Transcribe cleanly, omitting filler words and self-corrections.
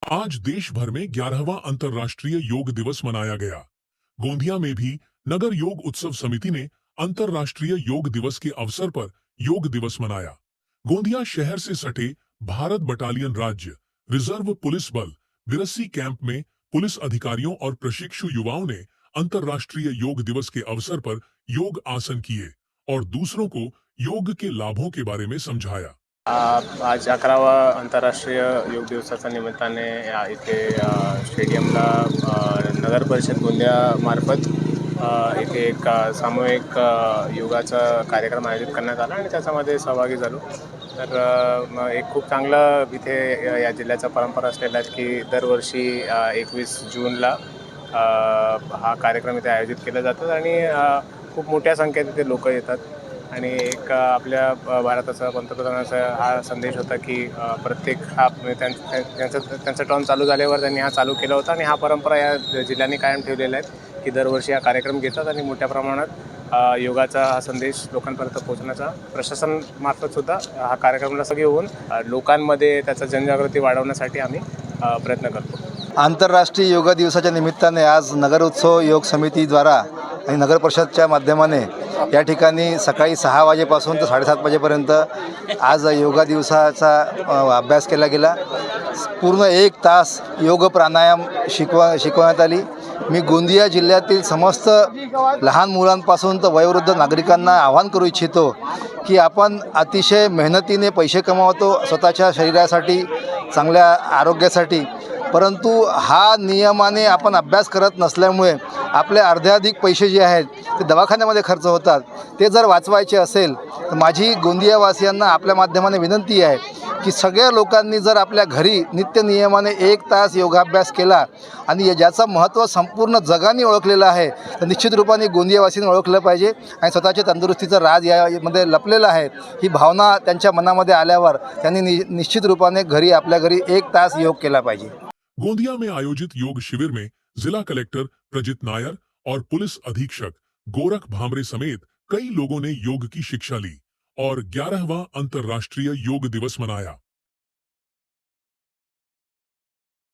आज देश भर में 11वां अंतर्राष्ट्रीय योग दिवस मनाया गया। गोंदिया में भी नगर योग उत्सव समिति ने अंतर्राष्ट्रीय योग दिवस के अवसर पर योग दिवस मनाया। गोंदिया शहर से सटे भारत बटालियन राज्य रिजर्व पुलिस बल बिरस्सी कैंप में पुलिस अधिकारियों और प्रशिक्षु युवाओं ने अंतर्राष्ट्रीय योग दिवस के अवसर पर योग आसन किए और दूसरों को योग के लाभों के बारे में समझाया। आज 11वा आंतरराष्ट्रीय योग दिवसाच्या निमित्ताने इथे स्टेडियमला नगर परिषद गोंदियामार्फत इथे एक सामूहिक योगाचा कार्यक्रम आयोजित करण्यात आला आणि त्याच्यामध्ये सहभागी झालो। तर एक खूप चांगलं इथे या जिल्ह्याचा परंपरा असलेला आहे की दरवर्षी 21 जूनला हा कार्यक्रम इथे आयोजित केला जातो आणि खूप मोठ्या संख्येत इथे लोक येतात आणि एक आपल्या भारताचा पंतप्रधानाचा हा संदेश होता की प्रत्येक हा त्यांचा टर्न चालू झाल्यावर त्यांनी हा चालू केला होता आणि हा परंपरा या जिल्ह्याने कायम ठेवलेला आहे की दरवर्षी हा कार्यक्रम घेतात आणि मोठ्या प्रमाणात योगाचा हा संदेश लोकांपर्यंत पोहोचण्याचा प्रशासनामार्फत सुद्धा हा कार्यक्रमाला सगळे होऊन लोकांमध्ये त्याचा जनजागृती वाढवण्यासाठी आम्ही प्रयत्न करतो। आंतरराष्ट्रीय योग दिवसाच्या निमित्ताने आज नगर उत्सव योग समितीद्वारा आणि नगर परिषदच्या माध्यमाने या ठिकाणी सकाळी 6 वाजेपासून तर 7:30 वाजेपर्यंत आज योगा दिवसाचा अभ्यास केला गेला। पूर्ण 1 तास योग प्राणायाम शिकवण्यात आली। मी गोंदिया जिल्ह्यातील समस्त लहान मुलांपासून तर वयोवृद्ध नागरिकांना आवाहन करू इच्छितो की आपण अतिशय मेहनतीने पैसे कमावतो स्वतःच्या शरीरासाठी, चांगल्या आरोग्यासाठी, परंतु हा नियमाने आपण अभ्यास करत नसल्यामुळे आपले अर्ध्याधिक पैसे जे आहेत ते दवाखान्यामध्ये खर्च होतात। ते जर वाचवायचे असेल तर माझी गोंदियावासियांना आपल्या माध्यमाने विनंती आहे की सगळ्या लोकांनी जर आपल्या घरी नित्य नियमाने 1 तास योगाभ्यास केला आणि ज्याचं महत्त्व संपूर्ण जगाने ओळखलेलं आहे तर निश्चित रूपाने गोंदियावासींनी ओळखलं पाहिजे आणि स्वतःच्या तंदुरुस्तीचं राज यामध्ये लपलेलं आहे। ही भावना त्यांच्या मनामध्ये आल्यावर त्यांनी निश्चित रूपाने आपल्या घरी 1 तास योग केला पाहिजे। गोंदिया में आयोजित योग शिविर में जिला कलेक्टर प्रजित नायर और पुलिस अधीक्षक गोरख भामरे समेत कई लोगों ने योग की शिक्षा ली और 11वां अंतर्राष्ट्रीय योग दिवस मनाया।